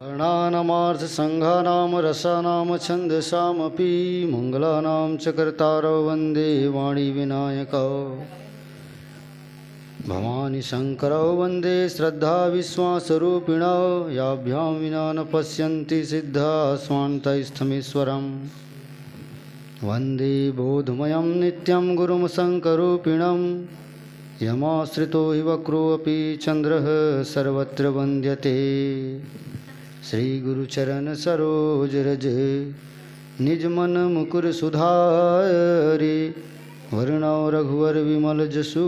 वर्णानामार्थसङ्घानां रसानां छन्दसामपि मङ्गलानां च कर्तारौ वन्दे वाणीविनायकौ भवानी शङ्करौ वन्दे श्रद्धाविश्वासरूपिणौ याभ्यां विना न पश्यन्ति सिद्धाः स्वान्तस्थमीश्वरम् वन्दे बोधमयं नित्यं गुरुं शङ्करूपिणं यमाश्रितो हि वक्रोऽपि चन्द्रः सर्वत्र वन्द्यते श्रीगुरुचरण सरोज रज निज मन मुकुर सुधारि वरुणौ रघुवर विमल जसु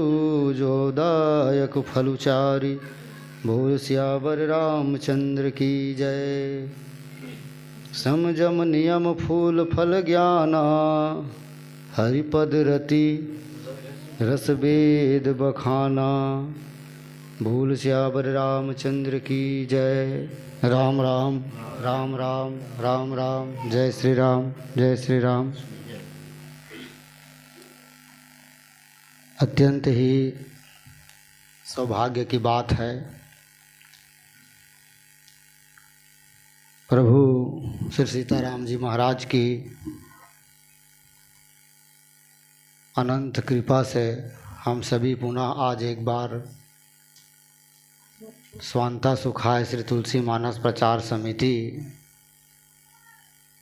जोदायक फलुचारि बोल सियावर रामचंद्र की जय। समजम नियम फूल फल ज्ञाना हरिपद रति रस वेद बखाना बोल सियावर रामचंद्र की जय। राम राम राम राम राम राम जय श्री राम जय श्री राम। अत्यंत ही सौभाग्य की बात है, प्रभु श्री सीताराम जी महाराज की अनंत कृपा से हम सभी पुनः आज एक बार स्वांता सुखाय श्री तुलसी मानस प्रचार समिति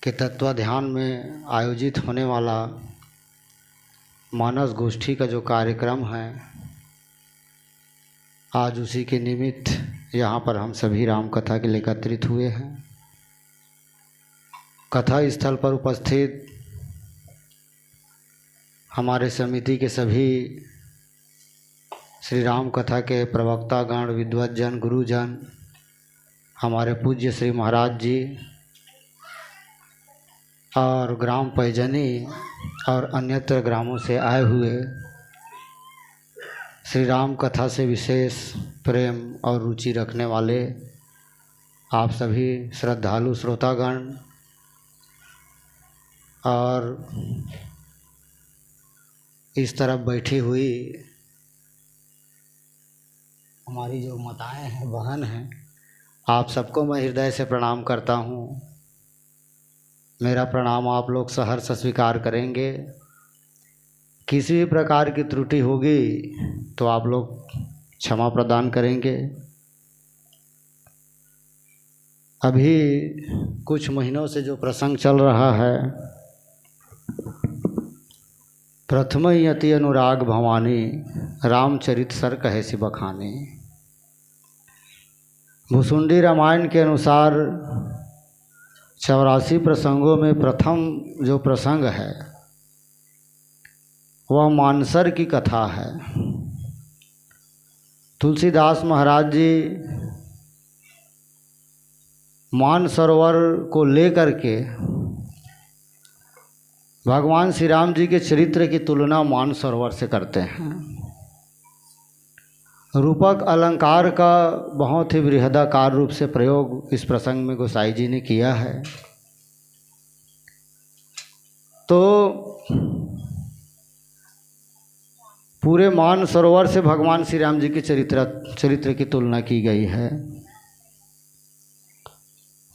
के तत्वाध्यान में आयोजित होने वाला मानस गोष्ठी का जो कार्यक्रम है, आज उसी के निमित्त यहाँ पर हम सभी राम कथा के लिए एकत्रित हुए हैं। कथा स्थल पर उपस्थित हमारे समिति के सभी श्री राम कथा के प्रवक्तागण, विद्वज्जन, गुरुजन, हमारे पूज्य श्री महाराज जी और ग्राम पैजनी और अन्यत्र ग्रामों से आए हुए श्री राम कथा से विशेष प्रेम और रुचि रखने वाले आप सभी श्रद्धालु श्रोतागण और इस तरफ बैठी हुई हमारी जो माताएं हैं, बहन हैं, आप सबको मैं हृदय से प्रणाम करता हूँ। मेरा प्रणाम आप लोग सहर्ष स्वीकार करेंगे। किसी भी प्रकार की त्रुटि होगी तो आप लोग क्षमा प्रदान करेंगे। अभी कुछ महीनों से जो प्रसंग चल रहा है, प्रथम यति अनुराग भवानी रामचरित सर कहे सि बखानी। भुसुंडी रामायण के अनुसार 84 प्रसंगों में प्रथम जो प्रसंग है वह मानसर की कथा है। तुलसीदास महाराज जी मानसरोवर को लेकर के भगवान श्री राम जी के चरित्र की तुलना मानसरोवर से करते हैं। रूपक अलंकार का बहुत ही बृहदाकार रूप से प्रयोग इस प्रसंग में गोसाई जी ने किया है। तो पूरे मानसरोवर से भगवान श्री राम जी के चरित्र की तुलना की गई है।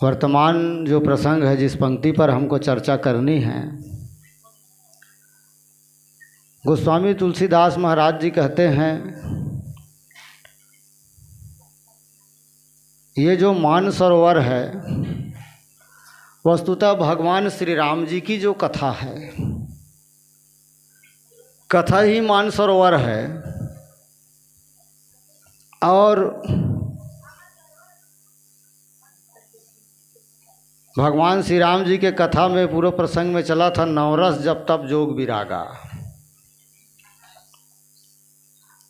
वर्तमान जो प्रसंग है, जिस पंक्ति पर हमको चर्चा करनी है, गोस्वामी तुलसीदास महाराज जी कहते हैं, ये जो मानसरोवर है वस्तुतः भगवान श्री राम जी की जो कथा है, कथा ही मानसरोवर है। और भगवान श्री राम जी के कथा में पूरे प्रसंग में चला था, नवरस जब तब जोग विरागा।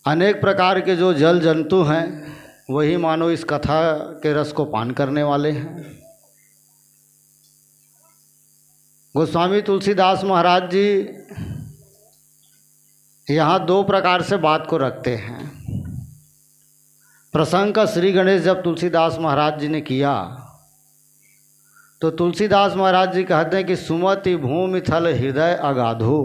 अनेक प्रकार के जो जल जंतु हैं वही मानो इस कथा के रस को पान करने वाले हैं। गोस्वामी तुलसीदास महाराज जी यहाँ दो प्रकार से बात को रखते हैं। प्रसंग का श्री गणेश जब तुलसीदास महाराज जी ने किया तो तुलसीदास महाराज जी कहते हैं कि सुमति भूमि थल हृदय अगाधो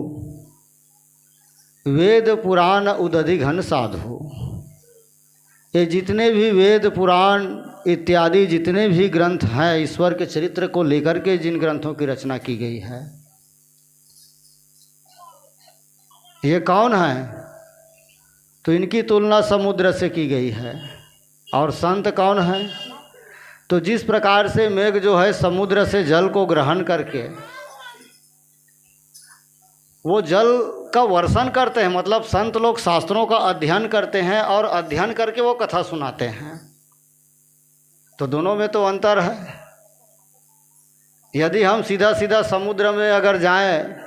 वेद पुराण उदधि घन साधो। ये जितने भी वेद पुराण इत्यादि जितने भी ग्रंथ हैं ईश्वर के चरित्र को लेकर के जिन ग्रंथों की रचना की गई है, ये कौन है? तो इनकी तुलना समुद्र से की गई है। और संत कौन है? तो जिस प्रकार से मेघ जो है समुद्र से जल को ग्रहण करके वो जल का वर्षण करते हैं, मतलब संत लोग शास्त्रों का अध्ययन करते हैं और अध्ययन करके वो कथा सुनाते हैं। तो दोनों में तो अंतर है। यदि हम सीधा सीधा समुद्र में अगर जाएं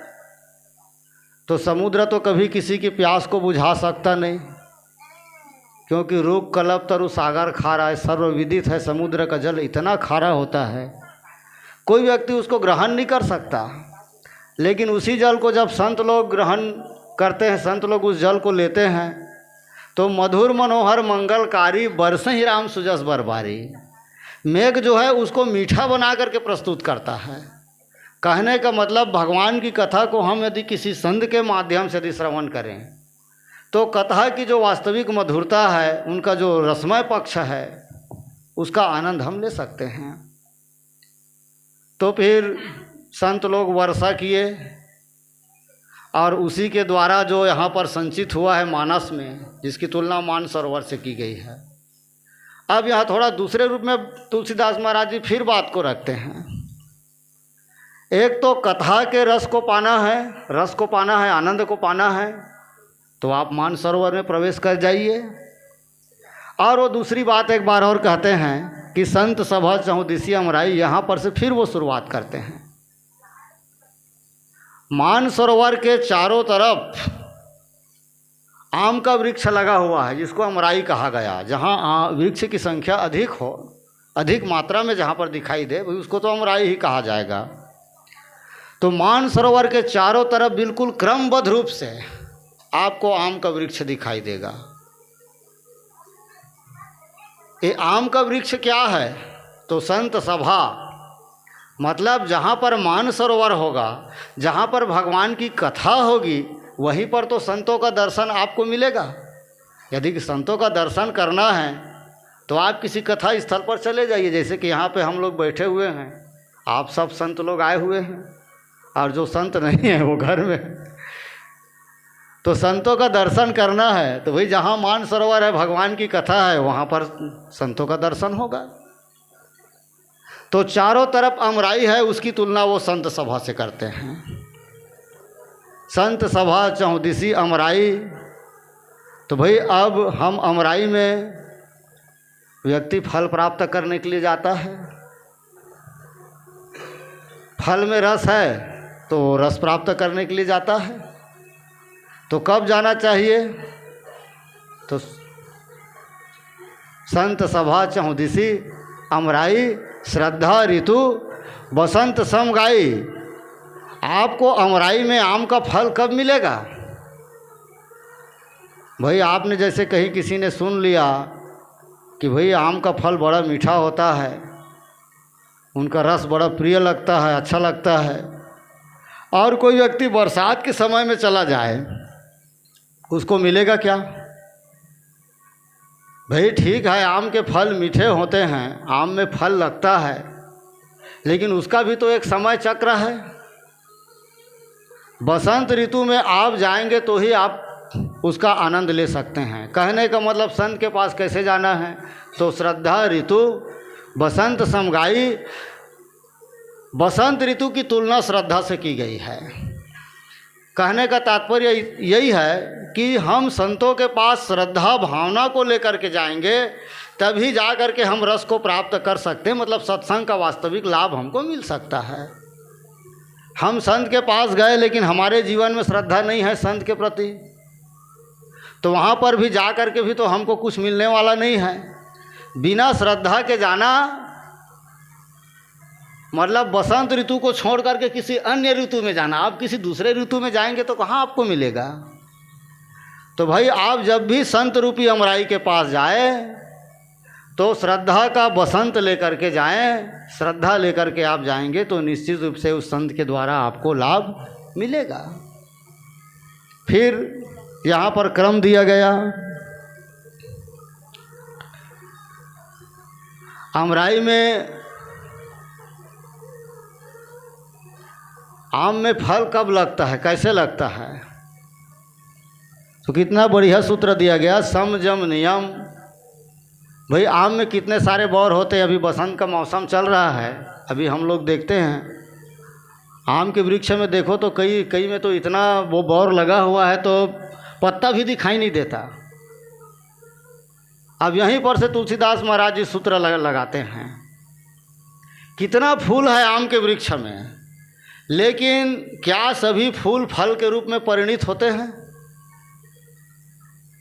तो समुद्र तो कभी किसी की प्यास को बुझा सकता नहीं, क्योंकि रूप कल्प तरु सागर खारा है, सर्वविदित है। समुद्र का जल इतना खारा होता है कोई व्यक्ति उसको ग्रहण नहीं कर सकता। लेकिन उसी जल को जब संत लोग ग्रहण करते हैं, संत लोग उस जल को लेते हैं, तो मधुर मनोहर मंगलकारी बरसे ही राम सुजस बरबारी। मेघ जो है उसको मीठा बना करके प्रस्तुत करता है। कहने का मतलब भगवान की कथा को हम यदि किसी संत के माध्यम से यदि श्रवण करें तो कथा की जो वास्तविक मधुरता है, उनका जो रसमय पक्ष है, उसका आनंद हम ले सकते हैं। तो फिर संत लोग वर्षा किए और उसी के द्वारा जो यहाँ पर संचित हुआ है मानस में, जिसकी तुलना मानसरोवर से की गई है। अब यहाँ थोड़ा दूसरे रूप में तुलसीदास महाराज जी फिर बात को रखते हैं। एक तो कथा के रस को पाना है, रस को पाना है, आनंद को पाना है, तो आप मानसरोवर में प्रवेश कर जाइए। और वो दूसरी बात एक बार और कहते हैं कि संत सभा चहुदिसी अमराई, यहाँ पर से फिर वो शुरुआत करते हैं। मानसरोवर के चारों तरफ आम का वृक्ष लगा हुआ है, जिसको अमराई कहा गया। जहाँ वृक्ष की संख्या अधिक हो, अधिक मात्रा में जहाँ पर दिखाई दे, उसको तो अमराई ही कहा जाएगा। तो मानसरोवर के चारों तरफ बिल्कुल क्रमबद्ध रूप से आपको आम का वृक्ष दिखाई देगा। ये आम का वृक्ष क्या है? तो संत सभा, मतलब जहाँ पर मानसरोवर होगा, जहाँ पर भगवान की कथा होगी, वहीं पर तो संतों का दर्शन आपको मिलेगा। यदि संतों का दर्शन करना है तो आप किसी कथा स्थल पर चले जाइए। जैसे कि यहाँ पे हम लोग बैठे हुए हैं, आप सब संत लोग आए हुए हैं, और जो संत नहीं है वो घर में। तो संतों का दर्शन करना है तो भाई जहाँ मानसरोवर है, भगवान की कथा है, वहाँ पर संतों का दर्शन होगा। तो चारों तरफ अमराई है, उसकी तुलना वो संत सभा से करते हैं। संत सभा चहुदिसी अमराई। तो भाई अब हम अमराई में व्यक्ति फल प्राप्त करने के लिए जाता है। फल में रस है तो रस प्राप्त करने के लिए जाता है। तो कब जाना चाहिए? तो संत सभा चहुदिसी अमराई, श्रद्धा ऋतु बसंत सम गाई। आपको अमराई में आम का फल कब मिलेगा? भाई आपने जैसे कहीं किसी ने सुन लिया कि भाई आम का फल बड़ा मीठा होता है, उनका रस बड़ा प्रिय लगता है, अच्छा लगता है, और कोई व्यक्ति बरसात के समय में चला जाए, उसको मिलेगा क्या? भाई ठीक है, आम के फल मीठे होते हैं, आम में फल लगता है, लेकिन उसका भी तो एक समय चक्र है। बसंत ऋतु में आप जाएंगे तो ही आप उसका आनंद ले सकते हैं। कहने का मतलब संत के पास कैसे जाना है? तो श्रद्धा ऋतु बसंत समगाई। बसंत ऋतु की तुलना श्रद्धा से की गई है। कहने का तात्पर्य यही है कि हम संतों के पास श्रद्धा भावना को लेकर के जाएंगे, तभी जा कर के हम रस को प्राप्त कर सकते हैं, मतलब सत्संग का वास्तविक लाभ हमको मिल सकता है। हम संत के पास गए लेकिन हमारे जीवन में श्रद्धा नहीं है संत के प्रति, तो वहाँ पर भी जा कर के भी तो हमको कुछ मिलने वाला नहीं है। बिना श्रद्धा के जाना मतलब बसंत ऋतु को छोड़ करके किसी अन्य ऋतु में जाना। आप किसी दूसरे ऋतु में जाएंगे तो कहाँ आपको मिलेगा? तो भाई आप जब भी संत रूपी अमराई के पास जाए तो श्रद्धा का बसंत लेकर के जाएं। श्रद्धा लेकर के आप जाएंगे तो निश्चित रूप से उस संत के द्वारा आपको लाभ मिलेगा। फिर यहाँ पर क्रम दिया गया, अमराई में आम में फल कब लगता है, कैसे लगता है? तो कितना बढ़िया सूत्र दिया गया, सम जम नियम। भाई आम में कितने सारे बौर होते हैं। अभी बसंत का मौसम चल रहा है, अभी हम लोग देखते हैं आम के वृक्ष में देखो तो कई में तो इतना वो बौर लगा हुआ है तो पत्ता भी दिखाई नहीं देता। अब यहीं पर से तुलसीदास महाराज जी सूत्र लगाते हैं, कितना फूल है आम के वृक्ष में, लेकिन क्या सभी फूल फल के रूप में परिणित होते हैं?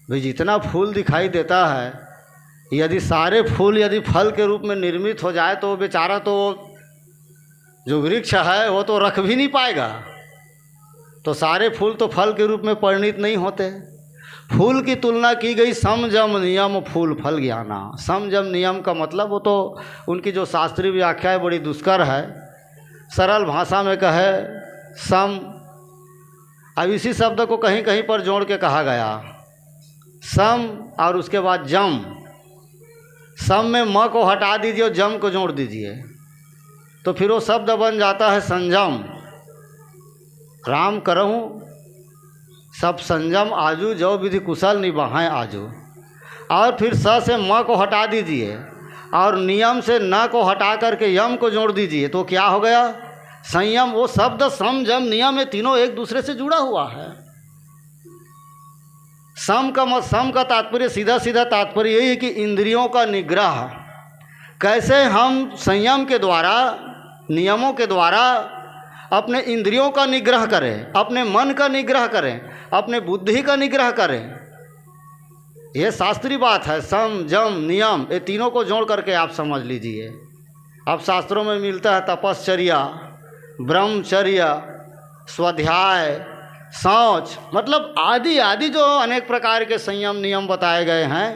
भाई जितना फूल दिखाई देता है, यदि सारे फूल यदि फल के रूप में निर्मित हो जाए तो बेचारा तो जो वृक्ष है वो तो रख भी नहीं पाएगा। तो सारे फूल तो फल के रूप में परिणित नहीं होते। फूल की तुलना की गई सम जम नियम फूल फल ज्ञाना। सम जम नियम का मतलब वो तो उनकी जो शास्त्रीय व्याख्या है बड़ी दुष्कर है। सरल भाषा में कहे सम, अब इसी शब्द को कहीं कहीं पर जोड़ के कहा गया सम और उसके बाद जम। सम में म को हटा दीजिए और जम को जोड़ दीजिए तो फिर वो शब्द बन जाता है संजम। राम करहूँ सब संजम आजू, जो विधि कुशल निभाएं आजू। और फिर स से म को हटा दीजिए और नियम से न को हटा करके यम को जोड़ दीजिए तो क्या हो गया? संयम। वो शब्द सम जम नियम ये तीनों एक दूसरे से जुड़ा हुआ है। सम का तात्पर्य सीधा सीधा तात्पर्य यही है कि इंद्रियों का निग्रह। कैसे हम संयम के द्वारा, नियमों के द्वारा अपने इंद्रियों का निग्रह करें, अपने मन का निग्रह करें, अपने बुद्धि का निग्रह करें। यह शास्त्रीय बात है। सम जम नियम ये तीनों को जोड़ करके आप समझ लीजिए। अब शास्त्रों में मिलता है तपश्चर्या, ब्रह्मचर्य, स्वाध्याय, शौच, मतलब आदि आदि जो अनेक प्रकार के संयम नियम बताए गए हैं,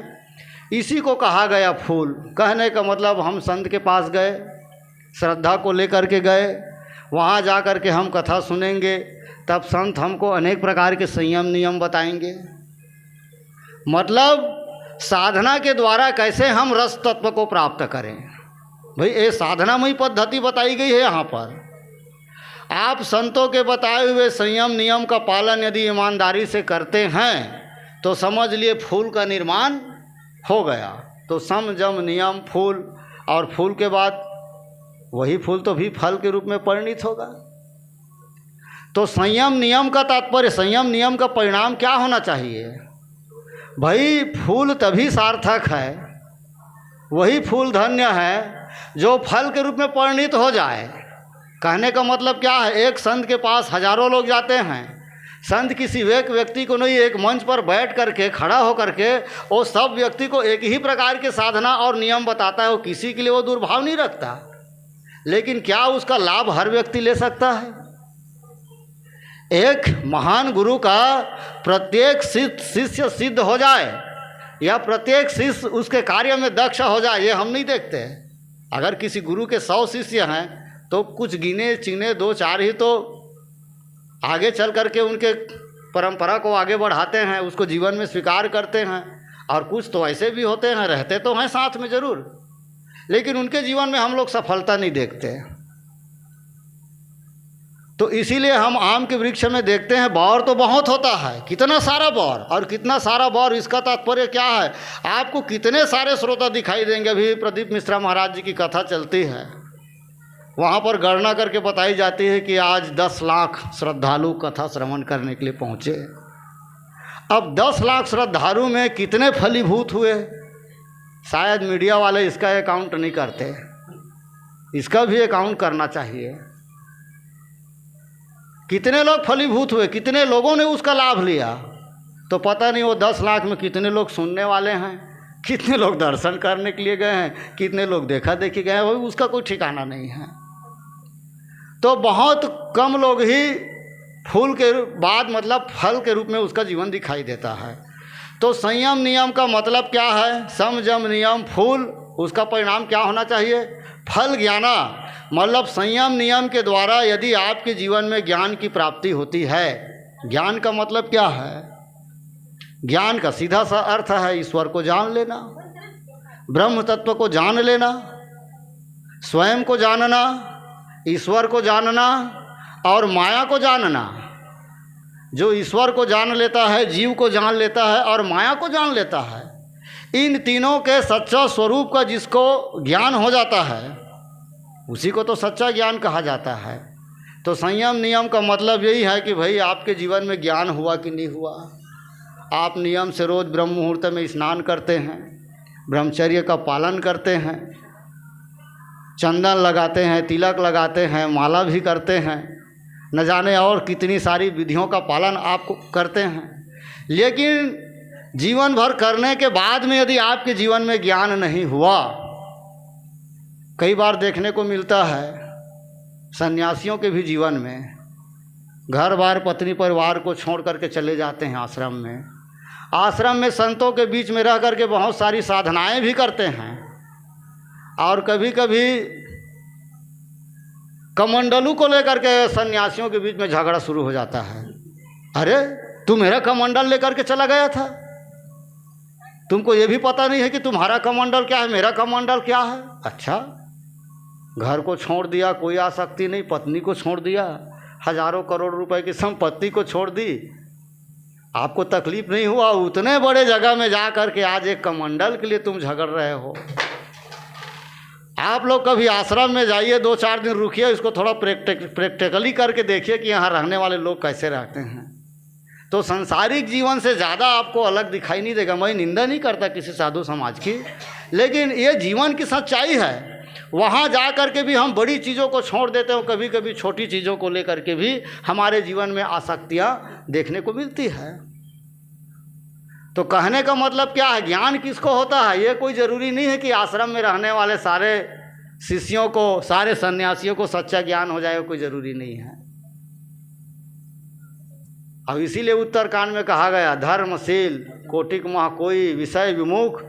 इसी को कहा गया फूल। कहने का मतलब हम संत के पास गए, श्रद्धा को लेकर के गए, वहाँ जा कर के हम कथा सुनेंगे, तब संत हमको अनेक प्रकार के संयम नियम बताएंगे। मतलब साधना के द्वारा कैसे हम रस तत्व को प्राप्त करें। भाई ये साधनामयी पद्धति बताई गई है यहाँ पर। आप संतों के बताए हुए संयम नियम का पालन यदि ईमानदारी से करते हैं तो समझ लिए फूल का निर्माण हो गया। तो सम जम नियम फूल, और फूल के बाद वही फूल तो भी फल के रूप में परिणित होगा। तो संयम नियम का तात्पर्य, संयम नियम का परिणाम क्या होना चाहिए? भाई फूल तभी सार्थक है, वही फूल धन्य है जो फल के रूप में परिणित हो जाए। कहने का मतलब क्या है? एक संत के पास हजारों लोग जाते हैं। संत किसी एक व्यक्ति को नहीं, एक मंच पर बैठ करके खड़ा हो करके वो सब व्यक्ति को एक ही प्रकार के साधना और नियम बताता है। वो किसी के लिए वो दुर्भाव नहीं रखता, लेकिन क्या उसका लाभ हर व्यक्ति ले सकता है? एक महान गुरु का प्रत्येक शिष्य सिद्ध हो जाए या प्रत्येक शिष्य उसके कार्य में दक्ष हो जाए, ये हम नहीं देखते। अगर किसी गुरु के 100 शिष्य हैं तो कुछ गिने चिने 2-4 ही तो आगे चल करके उनके परंपरा को आगे बढ़ाते हैं, उसको जीवन में स्वीकार करते हैं। और कुछ तो ऐसे भी होते हैं, रहते तो हैं साथ में ज़रूर, लेकिन उनके जीवन में हम लोग सफलता नहीं देखते। तो इसीलिए हम आम के वृक्ष में देखते हैं बौर तो बहुत होता है, कितना सारा बौर, और कितना सारा बौर इसका तात्पर्य क्या है? आपको कितने सारे श्रोता दिखाई देंगे। अभी प्रदीप मिश्रा महाराज जी की कथा चलती है, वहाँ पर गणना करके बताई जाती है कि आज 10 लाख श्रद्धालु कथा श्रवण करने के लिए पहुँचे। अब 10 लाख श्रद्धालु में कितने फलीभूत हुए? शायद मीडिया वाले इसका अकाउंट नहीं करते, इसका भी अकाउंट करना चाहिए। कितने लोग फलीभूत हुए, कितने लोगों ने उसका लाभ लिया? तो पता नहीं वो 10 लाख में कितने लोग सुनने वाले हैं, कितने लोग दर्शन करने के लिए गए हैं, कितने लोग देखा देखी गए हैं, वो उसका कोई ठिकाना नहीं है। तो बहुत कम लोग ही फूल के बाद मतलब फल के रूप में उसका जीवन दिखाई देता है। तो संयम नियम का मतलब क्या है? सम जम नियम फूल, उसका परिणाम क्या होना चाहिए? फल ज्ञाना। मतलब संयम नियम के द्वारा यदि आपके जीवन में ज्ञान की प्राप्ति होती है, ज्ञान का मतलब क्या है? ज्ञान का सीधा सा अर्थ है ईश्वर को जान लेना, ब्रह्म तत्व को जान लेना। स्वयं को जानना, ईश्वर को जानना और माया को जानना। जो ईश्वर को जान लेता है, जीव को जान लेता है और माया को जान लेता है, इन तीनों के सच्चा स्वरूप का जिसको ज्ञान हो जाता है उसी को तो सच्चा ज्ञान कहा जाता है। तो संयम नियम का मतलब यही है कि भाई आपके जीवन में ज्ञान हुआ कि नहीं हुआ। आप नियम से रोज़ ब्रह्म मुहूर्त में स्नान करते हैं, ब्रह्मचर्य का पालन करते हैं, चंदन लगाते हैं, तिलक लगाते हैं, माला भी करते हैं, न जाने और कितनी सारी विधियों का पालन आप करते हैं। लेकिन जीवन भर करने के बाद में यदि आपके जीवन में ज्ञान नहीं हुआ, कई बार देखने को मिलता है सन्यासियों के भी जीवन में घर बार पत्नी परिवार को छोड़ करके चले जाते हैं आश्रम में। आश्रम में संतों के बीच में रह करके बहुत सारी साधनाएं भी करते हैं और कभी कभी कमंडलू को लेकर के सन्यासियों के बीच में झगड़ा शुरू हो जाता है। अरे तू मेरा कमंडल लेकर के चला गया था, तुमको ये भी पता नहीं है कि तुम्हारा कमंडल क्या है, मेरा कमंडल क्या है। अच्छा, घर को छोड़ दिया, कोई आसक्ति नहीं, पत्नी को छोड़ दिया, हजारों करोड़ रुपए की संपत्ति को छोड़ दी, आपको तकलीफ नहीं हुआ। उतने बड़े जगह में जा कर के आज एक कमंडल के लिए तुम झगड़ रहे हो। आप लोग कभी आश्रम में जाइए, 2-4 दिन रुकिए, इसको थोड़ा प्रैक्टिकली करके देखिए कि यहाँ रहने वाले लोग कैसे रहते हैं। तो सांसारिक जीवन से ज़्यादा आपको अलग दिखाई नहीं देगा। मैं निंदा नहीं करता किसी साधु समाज की, लेकिन ये जीवन की सच्चाई है। वहाँ जा कर के भी हम बड़ी चीज़ों को छोड़ देते हो, कभी कभी छोटी चीज़ों को लेकर के भी हमारे जीवन में आसक्तियाँ देखने को मिलती है। तो कहने का मतलब क्या है, ज्ञान किसको होता है? ये कोई ज़रूरी नहीं है कि आश्रम में रहने वाले सारे शिष्यों को, सारे सन्यासियों को सच्चा ज्ञान हो जाए, कोई ज़रूरी नहीं है। अब इसीलिए उत्तरकांड में कहा गया, धर्मशील कोटिक मह कोई, विषय विमुख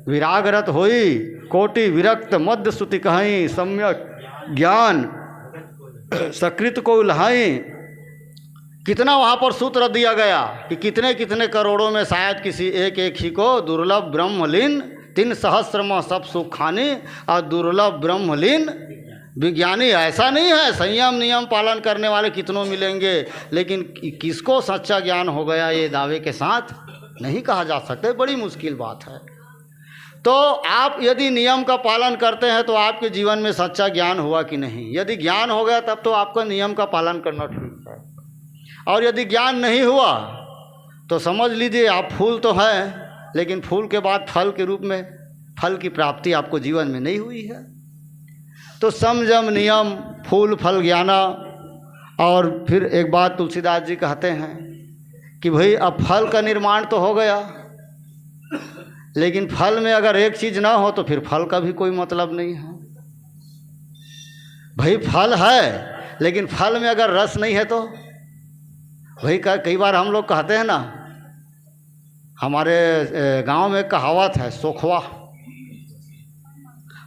विरागरत होई, कोटि विरक्त मध्य श्रुति कहीं, सम्यक ज्ञान सकृत को उल्हाई। कितना वहाँ पर सूत्र दिया गया कि कितने कितने करोड़ों में शायद किसी एक एक ही को दुर्लभ ब्रह्मलीन 3 सहस्र सब सुख खानी और दुर्लभ ब्रह्मलीन विज्ञानी। ऐसा नहीं है, संयम नियम पालन करने वाले कितनों मिलेंगे, लेकिन किसको सच्चा ज्ञान हो गया ये दावे के साथ नहीं कहा जा सकता, बड़ी मुश्किल बात है। तो आप यदि नियम का पालन करते हैं तो आपके जीवन में सच्चा ज्ञान हुआ कि नहीं। यदि ज्ञान हो गया तब तो आपका नियम का पालन करना ठीक है, और यदि ज्ञान नहीं हुआ तो समझ लीजिए आप फूल तो हैं, लेकिन फूल के बाद फल के रूप में फल की प्राप्ति आपको जीवन में नहीं हुई है। तो संयम नियम फूल फल ज्ञाना। और फिर एक बात तुलसीदास जी कहते हैं कि भाई अब फल का निर्माण तो हो गया, लेकिन फल में अगर एक चीज़ ना हो तो फिर फल का भी कोई मतलब नहीं है। भाई फल है, लेकिन फल में अगर रस नहीं है तो भाई कई बार हम लोग कहते हैं ना, हमारे गांव में कहावत है, सोखवा।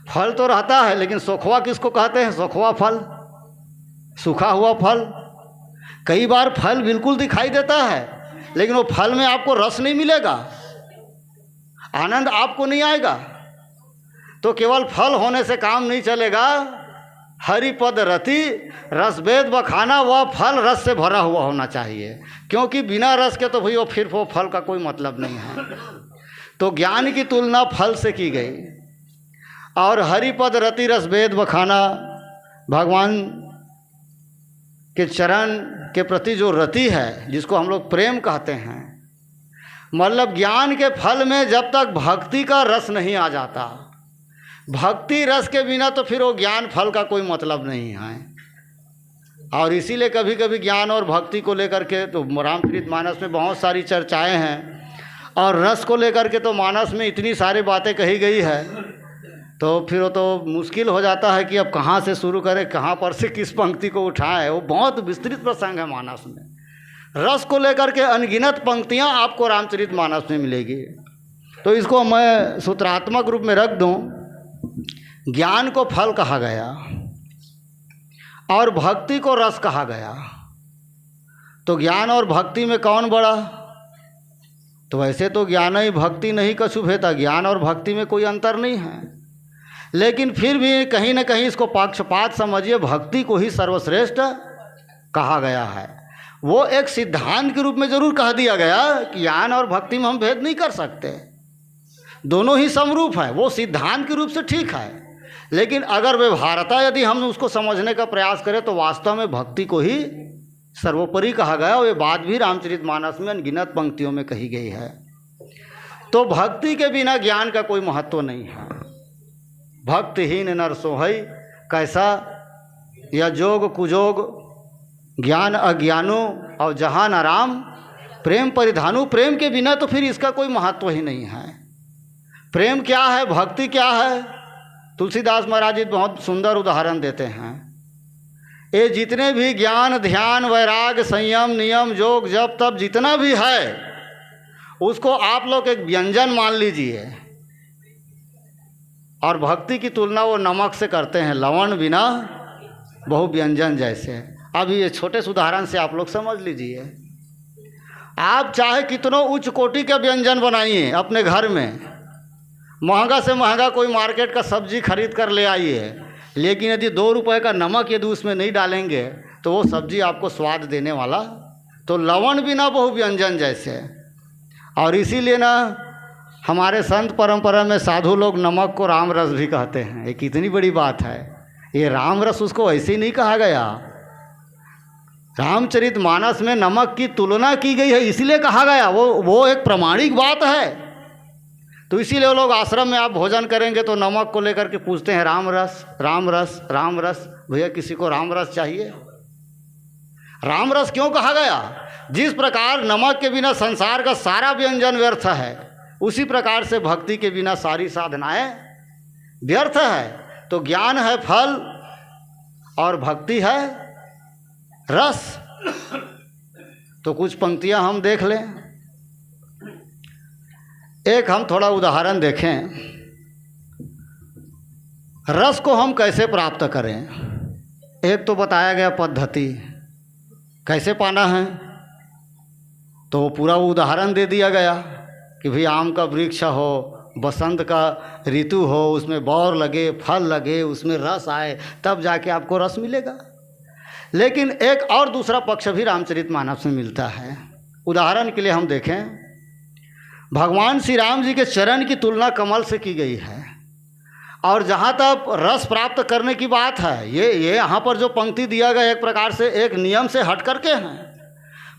फल तो रहता है, लेकिन सोखवा किसको कहते हैं? सोखवा फल, सूखा हुआ फल। कई बार फल बिल्कुल दिखाई देता है, लेकिन वो फल में आपको रस नहीं मिलेगा, आनंद आपको नहीं आएगा। तो केवल फल होने से काम नहीं चलेगा। हरिपद रति रसभेद बखाना, वह फल रस से भरा हुआ होना चाहिए, क्योंकि बिना रस के तो भाई वो फल का कोई मतलब नहीं है। तो ज्ञान की तुलना फल से की गई। और हरिपद रति रसभेद बखाना, भगवान के चरण के प्रति जो रति है, जिसको हम लोग प्रेम कहते हैं, मतलब ज्ञान के फल में जब तक भक्ति का रस नहीं आ जाता, भक्ति रस के बिना तो फिर वो ज्ञान फल का कोई मतलब नहीं है। और इसीलिए कभी कभी ज्ञान और भक्ति को लेकर के तो रामचरितमानस में बहुत सारी चर्चाएं हैं, और रस को लेकर के तो मानस में इतनी सारी बातें कही गई है, तो फिर वो तो मुश्किल हो जाता है कि अब कहाँ से शुरू करें, कहाँ पर से किस पंक्ति को उठाएं। वो बहुत विस्तृत प्रसंग है मानस में। रस को लेकर के अनगिनत पंक्तियाँ आपको रामचरितमानस में मिलेगी। तो इसको मैं सूत्रात्मक रूप में रख दूं, ज्ञान को फल कहा गया और भक्ति को रस कहा गया। तो ज्ञान और भक्ति में कौन बड़ा? तो वैसे तो ज्ञान ही भक्ति नहीं कछु भेता, ज्ञान और भक्ति में कोई अंतर नहीं है। लेकिन फिर भी कहीं ना कहीं इसको पक्षपात समझिए, भक्ति को ही सर्वश्रेष्ठ कहा गया है। वो एक सिद्धांत के रूप में जरूर कह दिया गया कि ज्ञान और भक्ति में हम भेद नहीं कर सकते, दोनों ही समरूप है। वो सिद्धांत के रूप से ठीक है, लेकिन अगर व्यवहारता यदि हम उसको समझने का प्रयास करें तो वास्तव में भक्ति को ही सर्वोपरि कहा गया। और ये बात भी रामचरितमानस में अनगिनत पंक्तियों में कही गई है। तो भक्ति के बिना ज्ञान का कोई महत्व नहीं है। भक्तिहीन नर सोहई कैसा, या जोग कुजोग ज्ञान अज्ञानो और जहान आराम प्रेम परिधानु। प्रेम के बिना तो फिर इसका कोई महत्व ही नहीं है। प्रेम क्या है, भक्ति क्या है? तुलसीदास महाराज जी बहुत सुंदर उदाहरण देते हैं। ये जितने भी ज्ञान ध्यान वैराग संयम नियम जोग जप तप जितना भी है, उसको आप लोग एक व्यंजन मान लीजिए, और भक्ति की तुलना वो नमक से करते हैं, लवण बिना बहु व्यंजन जैसे। अब ये छोटे से उदाहरण से आप लोग समझ लीजिए। आप चाहे कितनों उच्च कोटि के व्यंजन बनाइए अपने घर में, महंगा से महंगा कोई मार्केट का सब्जी खरीद कर ले आइए, लेकिन यदि 2 रुपए का नमक यदि उसमें नहीं डालेंगे तो वो सब्जी आपको स्वाद देने वाला, तो लवण बिना बहु व्यंजन जैसे। और इसीलिए ना हमारे संत परंपरा में साधु लोग नमक को राम रस भी कहते हैं। ये कितनी बड़ी बात है। ये राम रस उसको ऐसे ही नहीं कहा गया, रामचरितमानस में नमक की तुलना की गई है इसलिए कहा गया। वो एक प्रमाणिक बात है। तो इसीलिए वो लोग आश्रम में आप भोजन करेंगे तो नमक को लेकर के पूछते हैं राम रस राम रस राम रस। भैया किसी को राम रस चाहिए? राम रस क्यों कहा गया? जिस प्रकार नमक के बिना संसार का सारा व्यंजन व्यर्थ है, उसी प्रकार से भक्ति के बिना सारी साधनाएं व्यर्थ है। तो ज्ञान है फल और भक्ति है रस। तो कुछ पंक्तियां हम देख लें। एक हम थोड़ा उदाहरण देखें, रस को हम कैसे प्राप्त करें। एक तो बताया गया पद्धति कैसे पाना है, तो पूरा उदाहरण दे दिया गया कि भाई आम का वृक्ष हो, बसंत का ऋतु हो, उसमें बौर लगे फल लगे, उसमें रस आए, तब जाके आपको रस मिलेगा। लेकिन एक और दूसरा पक्ष भी रामचरितमानस में मिलता है। उदाहरण के लिए हम देखें, भगवान श्री राम जी के चरण की तुलना कमल से की गई है। और जहाँ तक रस प्राप्त करने की बात है, ये यहाँ पर जो पंक्ति दिया गया एक प्रकार से एक नियम से हट करके हैं।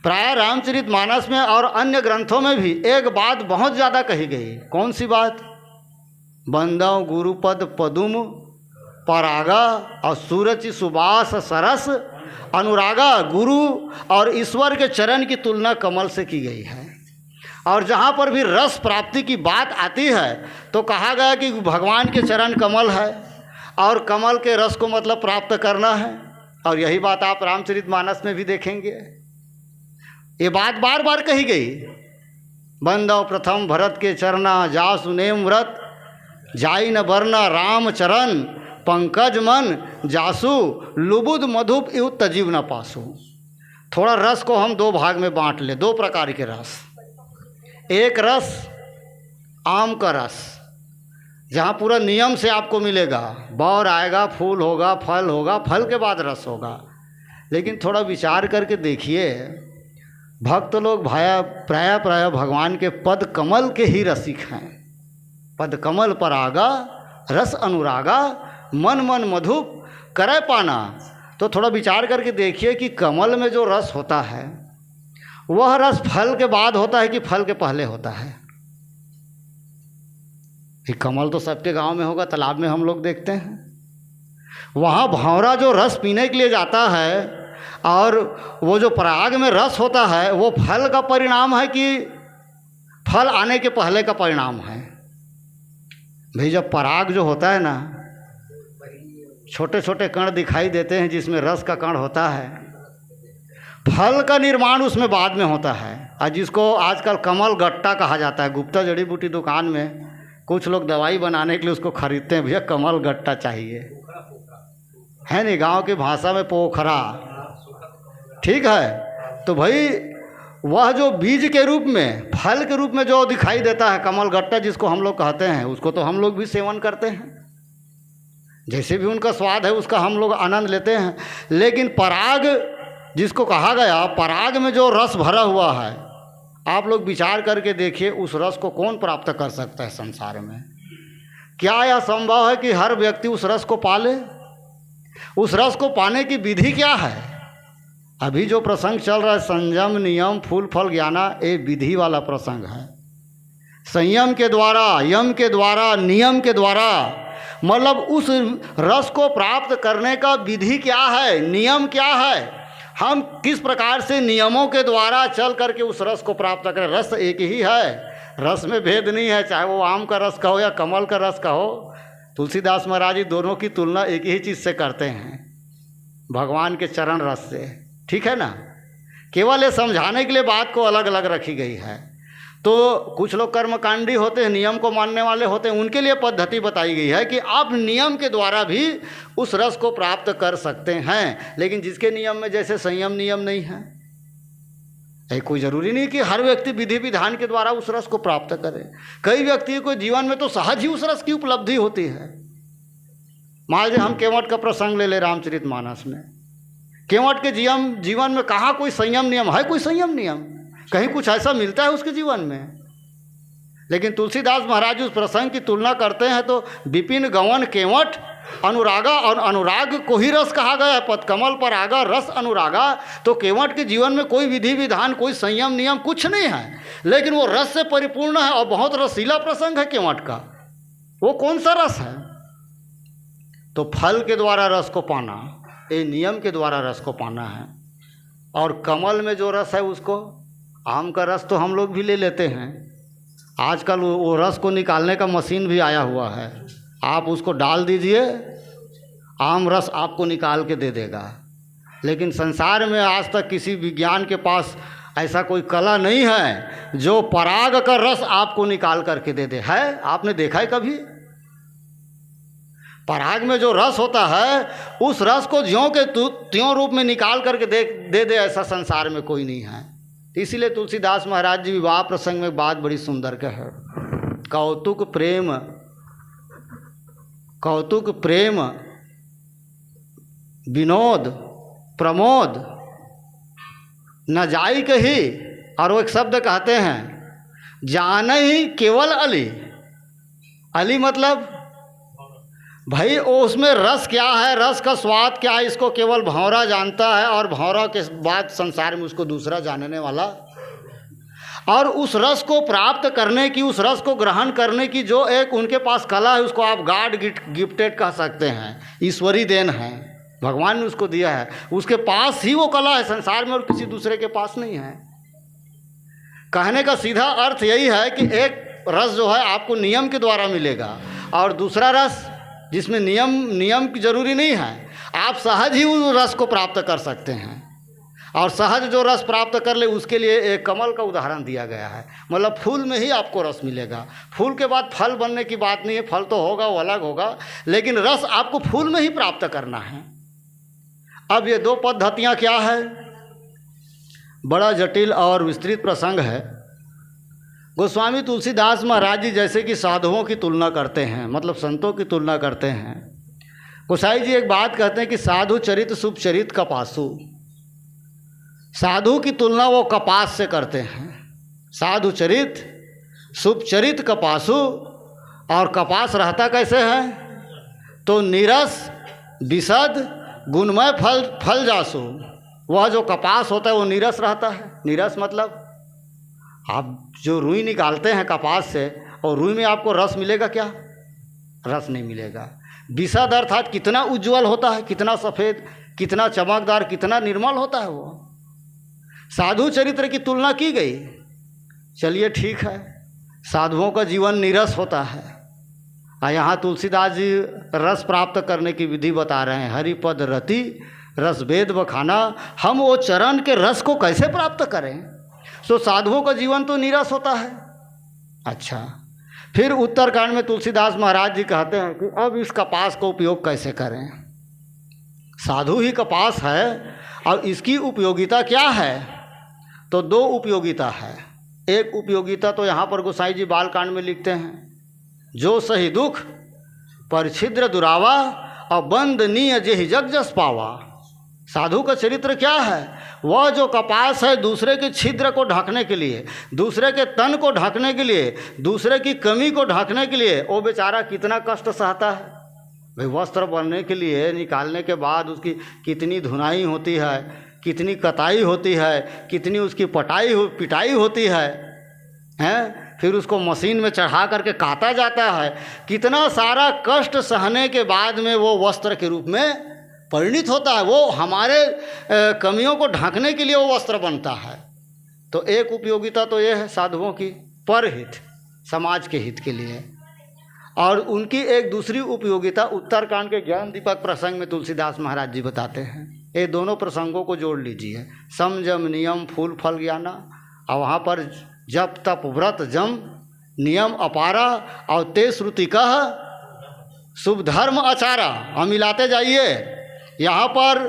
प्राय रामचरितमानस में और अन्य ग्रंथों में भी एक बात बहुत ज़्यादा कही गई। कौन सी बात? बंदव गुरुपद पदुम परागा और सूरज सुबास सरस अनुरागा। गुरु और ईश्वर के चरण की तुलना कमल से की गई है। और जहाँ पर भी रस प्राप्ति की बात आती है तो कहा गया कि भगवान के चरण कमल है और कमल के रस को मतलब प्राप्त करना है। और यही बात आप रामचरितमानस में भी देखेंगे। ये बात बार बार कही गई। बंदव प्रथम भरत के चरना जा सुनेम व्रत जाई न बरना राम चरण पंकज मन जासु लुबुद मधुप इव तजीव न पासु। थोड़ा रस को हम 2 भाग में बांट ले, 2 प्रकार के रस। एक रस आम का रस, जहाँ पूरा नियम से आपको मिलेगा, बौर आएगा, फूल होगा, फल होगा, फल के बाद रस होगा। लेकिन थोड़ा विचार करके देखिए, भक्त लोग प्राय भगवान के पद कमल के ही रसिक हैं। पद कमल पर आगा रस अनुरागा मन मन मधुप करे पाना। तो थोड़ा विचार करके देखिए कि कमल में जो रस होता है वह रस फल के बाद होता है कि फल के पहले होता है? ये कमल तो सबके गांव में होगा, तालाब में हम लोग देखते हैं। वहाँ भंवरा जो रस पीने के लिए जाता है और वो जो पराग में रस होता है वो फल का परिणाम है कि फल आने के पहले का परिणाम है? भाई जब पराग जो होता है ना, छोटे छोटे कण दिखाई देते हैं जिसमें रस का कण होता है, फल का निर्माण उसमें बाद में होता है। और जिसको आजकल कमल गट्टा कहा जाता है, गुप्ता जड़ी बूटी दुकान में कुछ लोग दवाई बनाने के लिए उसको खरीदते हैं, भैया कमल गट्टा चाहिए, है नहीं, गांव की भाषा में पोखरा, ठीक है। तो भाई वह जो बीज के रूप में, फल के रूप में जो दिखाई देता है कमल गट्टा जिसको हम लोग कहते हैं, उसको तो हम लोग भी सेवन करते हैं। जैसे भी उनका स्वाद है उसका हम लोग आनंद लेते हैं। लेकिन पराग जिसको कहा गया, पराग में जो रस भरा हुआ है, आप लोग विचार करके देखिए, उस रस को कौन प्राप्त कर सकता है संसार में? क्या यह संभव है कि हर व्यक्ति उस रस को पाले? उस रस को पाने की विधि क्या है? अभी जो प्रसंग चल रहा है संयम नियम फूल फल ज्ञाना, ये विधि वाला प्रसंग है। संयम के द्वारा, यम के द्वारा, नियम के द्वारा, मतलब उस रस को प्राप्त करने का विधि क्या है, नियम क्या है, हम किस प्रकार से नियमों के द्वारा चल करके उस रस को प्राप्त करें। रस एक ही है, रस में भेद नहीं है, चाहे वो आम का रस कहो या कमल का रस कहो। तुलसीदास महाराज जी दोनों की तुलना एक ही चीज़ से करते हैं, भगवान के चरण रस से, ठीक है ना। केवल ये समझाने के लिए बात को अलग अलग रखी गई है। तो कुछ लोग कर्मकांडी होते हैं, नियम को मानने वाले होते हैं, उनके लिए पद्धति बताई गई है कि आप नियम के द्वारा भी उस रस को प्राप्त कर सकते हैं। लेकिन जिसके नियम में जैसे संयम नियम नहीं है, कोई ज़रूरी नहीं कि हर व्यक्ति विधि विधान के द्वारा उस रस को प्राप्त करे। कई व्यक्तियों को जीवन में तो सहज ही उस रस की उपलब्धि होती है। मान लीजिए हम केवट का प्रसंग ले ले रामचरितमानस में, केवट के जीवन में कहाँ कोई संयम नियम है? कोई संयम नियम कहीं कुछ ऐसा मिलता है उसके जीवन में? लेकिन तुलसीदास महाराज उस प्रसंग की तुलना करते हैं तो विपिन गवन केवट अनुरागा, और अनुराग को ही रस कहा गया है। पदकमल पर आगा रस अनुरागा। तो केवट के जीवन में कोई विधि विधान, कोई संयम नियम कुछ नहीं है, लेकिन वो रस से परिपूर्ण है और बहुत रसीला प्रसंग है केवट का। वो कौन सा रस है? तो फल के द्वारा रस को पाना, ये नियम के द्वारा रस को पाना है। और कमल में जो रस है उसको, आम का रस तो हम लोग भी ले लेते हैं, आजकल वो रस को निकालने का मशीन भी आया हुआ है। आप उसको डाल दीजिए, आम रस आपको निकाल के दे देगा। लेकिन संसार में आज तक किसी विज्ञान के पास ऐसा कोई कला नहीं है जो पराग का रस आपको निकाल करके दे दे। है? आपने देखा है कभी? पराग में जो रस होता है, उस रस को ज्यों के त्यों रूप में निकाल करके दे दे, ऐसा संसार में कोई नहीं है। तो इसीलिए तुलसीदास महाराज जी विवाह प्रसंग में बात बड़ी सुंदर कहे, कौतुक प्रेम विनोद प्रमोद न जाई कही। और वो एक शब्द कहते हैं, जान ही केवल अली। अली मतलब भाई वो उसमें रस क्या है, रस का स्वाद क्या है, इसको केवल भंवरा जानता है, और भंवरा के बाद संसार में उसको दूसरा जानने वाला। और उस रस को प्राप्त करने की, उस रस को ग्रहण करने की जो एक उनके पास कला है, उसको आप गॉड गिफ्टेड कह सकते हैं, ईश्वरी देन है, भगवान ने उसको दिया है। उसके पास ही वो कला है संसार में, और किसी दूसरे के पास नहीं है। कहने का सीधा अर्थ यही है कि एक रस जो है आपको नियम के द्वारा मिलेगा, और दूसरा रस जिसमें नियम की जरूरी नहीं है, आप सहज ही उस रस को प्राप्त कर सकते हैं। और सहज जो रस प्राप्त कर ले उसके लिए एक कमल का उदाहरण दिया गया है। मतलब फूल में ही आपको रस मिलेगा, फूल के बाद फल बनने की बात नहीं है, फल तो होगा वो अलग होगा, लेकिन रस आपको फूल में ही प्राप्त करना है। अब ये दो पद्धतियाँ क्या है, बड़ा जटिल और विस्तृत प्रसंग है। गोस्वामी तुलसीदास महाराज जी जैसे कि साधुओं की तुलना करते हैं, मतलब संतों की तुलना करते हैं। गोसाई जी एक बात कहते हैं कि साधु चरित सुपचरित कपासु। साधु की तुलना वो कपास से करते हैं, साधु चरित सुपचरित कपासु। और कपास रहता कैसे है? तो नीरस विशद गुणमय फल जासु। वह जो कपास होता है वो नीरस रहता है। नीरस मतलब आप जो रुई निकालते हैं कपास से, और रुई में आपको रस मिलेगा क्या? रस नहीं मिलेगा। विशद अर्थात कितना उज्जवल होता है, कितना सफ़ेद, कितना चमकदार, कितना निर्मल होता है वो। साधु चरित्र की तुलना की गई। चलिए ठीक है, साधुओं का जीवन नीरस होता है, और यहाँ तुलसीदास जी रस प्राप्त करने की विधि बता रहे हैं। हरिपद रति रस वेद बखाना। हम वो चरण के रस को कैसे प्राप्त करें? तो साधुओं का जीवन तो नीरस होता है। अच्छा, फिर उत्तरकांड में तुलसीदास महाराज जी कहते हैं कि अब इस कपास को उपयोग कैसे करें। साधु ही कपास है, और इसकी उपयोगिता क्या है? तो दो उपयोगिता है। एक उपयोगिता तो यहाँ पर गोसाई जी बालकांड में लिखते हैं, जो सही दुख पर छिद्र दुरावा और बंदनीय जेहि जग जस पावा। साधु का चरित्र क्या है? वह जो कपास है दूसरे के छिद्र को ढकने के लिए, दूसरे के तन को ढकने के लिए, दूसरे की कमी को ढकने के लिए वो बेचारा कितना कष्ट सहता है। भाई वस्त्र बनने के लिए निकालने के बाद उसकी कितनी धुनाई होती है, कितनी कताई होती है, कितनी उसकी पिटाई होती है, हैं? फिर उसको मशीन में चढ़ा करके काटा जाता है। कितना सारा कष्ट सहने के बाद में वो वस्त्र के रूप में परिणित होता है। वो हमारे कमियों को ढकने के लिए वो वस्त्र बनता है। तो एक उपयोगिता तो ये है साधुओं की, परहित, समाज के हित के लिए। और उनकी एक दूसरी उपयोगिता उत्तरकांड के ज्ञान दीपक प्रसंग में तुलसीदास महाराज जी बताते हैं। ये दोनों प्रसंगों को जोड़ लीजिए, सम जम नियम फूल फल ज्ञाना। और वहाँ पर जप तप व्रत जम नियम अपारा और ते श्रुति कह शुभ धर्म आचारा। हम मिलाते जाइए। यहाँ पर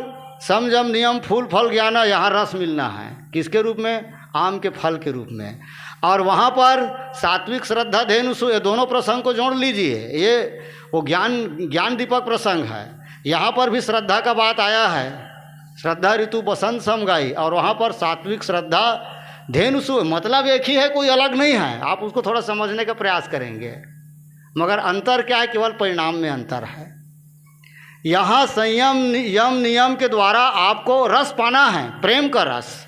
सम जम नियम फूल फल ज्ञाना, यहाँ रस मिलना है किसके रूप में? आम के फल के रूप में। और वहाँ पर सात्विक श्रद्धा धेनु सु, ये दोनों प्रसंग को जोड़ लीजिए। ये वो ज्ञान दीपक प्रसंग है। यहाँ पर भी श्रद्धा का बात आया है, श्रद्धा ऋतु बसंत सम गाई। और वहाँ पर सात्विक श्रद्धा धेनु सु, मतलब एक ही है, कोई अलग नहीं है। आप उसको थोड़ा समझने का प्रयास करेंगे, मगर अंतर क्या है? केवल परिणाम में अंतर है। यहाँ संयम यम नियम के द्वारा आपको रस पाना है, प्रेम का रस,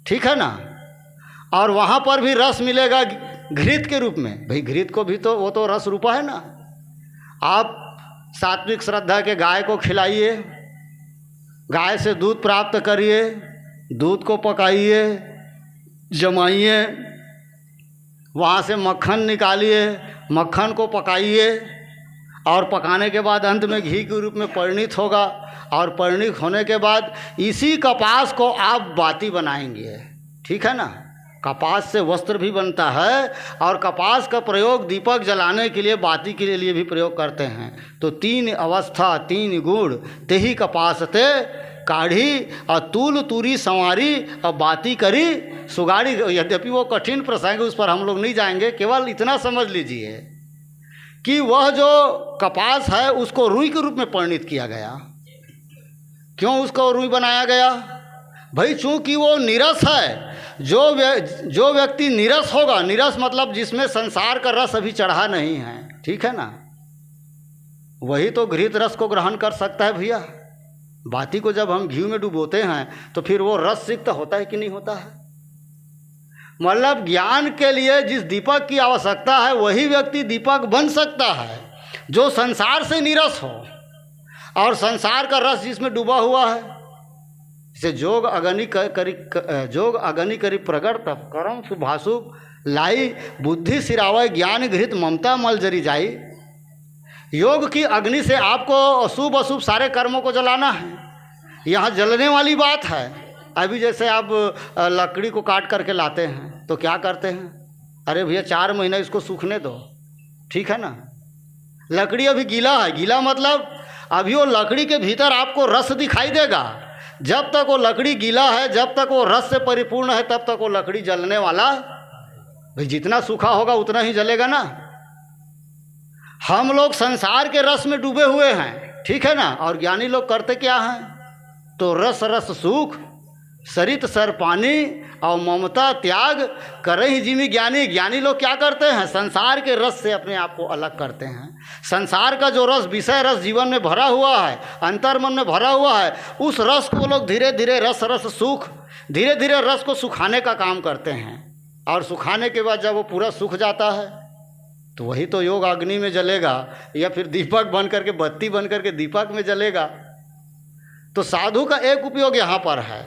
ठीक है ना। और वहाँ पर भी रस मिलेगा घृत के रूप में। भाई घृत को भी तो वो तो रस रूपा है ना। आप सात्विक श्रद्धा के गाय को खिलाइए, गाय से दूध प्राप्त करिए, दूध को पकाइए, जमाइए, वहाँ से मक्खन निकालिए, मक्खन को पकाइए, और पकाने के बाद अंत में घी के रूप में परिणित होगा। और परिणित होने के बाद इसी कपास को आप बाती बनाएंगे, ठीक है ना। कपास से वस्त्र भी बनता है, और कपास का प्रयोग दीपक जलाने के लिए, बाती के लिए भी प्रयोग करते हैं। तो 3 अवस्था 3 गुण तेहि कपास ते काढ़ी और तूल तूरी संवारी और बाती करी सुगाड़ी। यद्यपि वो कठिन प्रसंग है, उस पर हम लोग नहीं जाएंगे। केवल इतना समझ लीजिए कि वह जो कपास है उसको रुई के रूप में परिणित किया गया। क्यों उसको रुई बनाया गया? भाई चूँकि वो नीरस है। जो व्यक्ति नीरस होगा, नीरस मतलब जिसमें संसार का रस अभी चढ़ा नहीं है, ठीक है ना, वही तो घृत रस को ग्रहण कर सकता है भैया। बाती को जब हम घी में डुबोते हैं तो फिर वो रस सिक्त होता है कि नहीं होता है? मतलब ज्ञान के लिए जिस दीपक की आवश्यकता है वही व्यक्ति दीपक बन सकता है जो संसार से नीरस हो और संसार का रस जिसमें डूबा हुआ है। जैसे जोग अगनि करी प्रगट तप करम सुभाषुभ लाई बुद्धि सिरावय ज्ञान घृत ममता मल जरी जाई। योग की अग्नि से आपको अशुभ अशुभ सारे कर्मों को जलाना है। यहाँ जलने वाली बात है। अभी जैसे आप लकड़ी को काट करके लाते हैं तो क्या करते हैं? अरे भैया 4 महीना इसको सूखने दो, ठीक है ना। लकड़ी अभी गीला है, गीला मतलब अभी वो लकड़ी के भीतर आपको रस दिखाई देगा। जब तक वो लकड़ी गीला है, जब तक वो रस से परिपूर्ण है, तब तक वो लकड़ी जलने वाला। भाई जितना सूखा होगा उतना ही जलेगा ना। हम लोग संसार के रस में डूबे हुए हैं, ठीक है ना। और ज्ञानी लोग करते क्या हैं? तो रस रस सूख सरित सर पानी और ममता त्याग करे ही जिमी ज्ञानी। ज्ञानी लोग क्या करते हैं? संसार के रस से अपने आप को अलग करते हैं। संसार का जो रस, विषय रस जीवन में भरा हुआ है, अंतर्मन में भरा हुआ है, उस रस को लोग धीरे धीरे रस रस सूख, धीरे धीरे रस को सुखाने का काम करते हैं। और सुखाने के बाद जब वो पूरा सूख जाता है तो वही तो योग अग्नि में जलेगा, या फिर दीपक बन करके, बत्ती बन करके दीपक में जलेगा। तो साधु का एक उपयोग यहाँ पर है।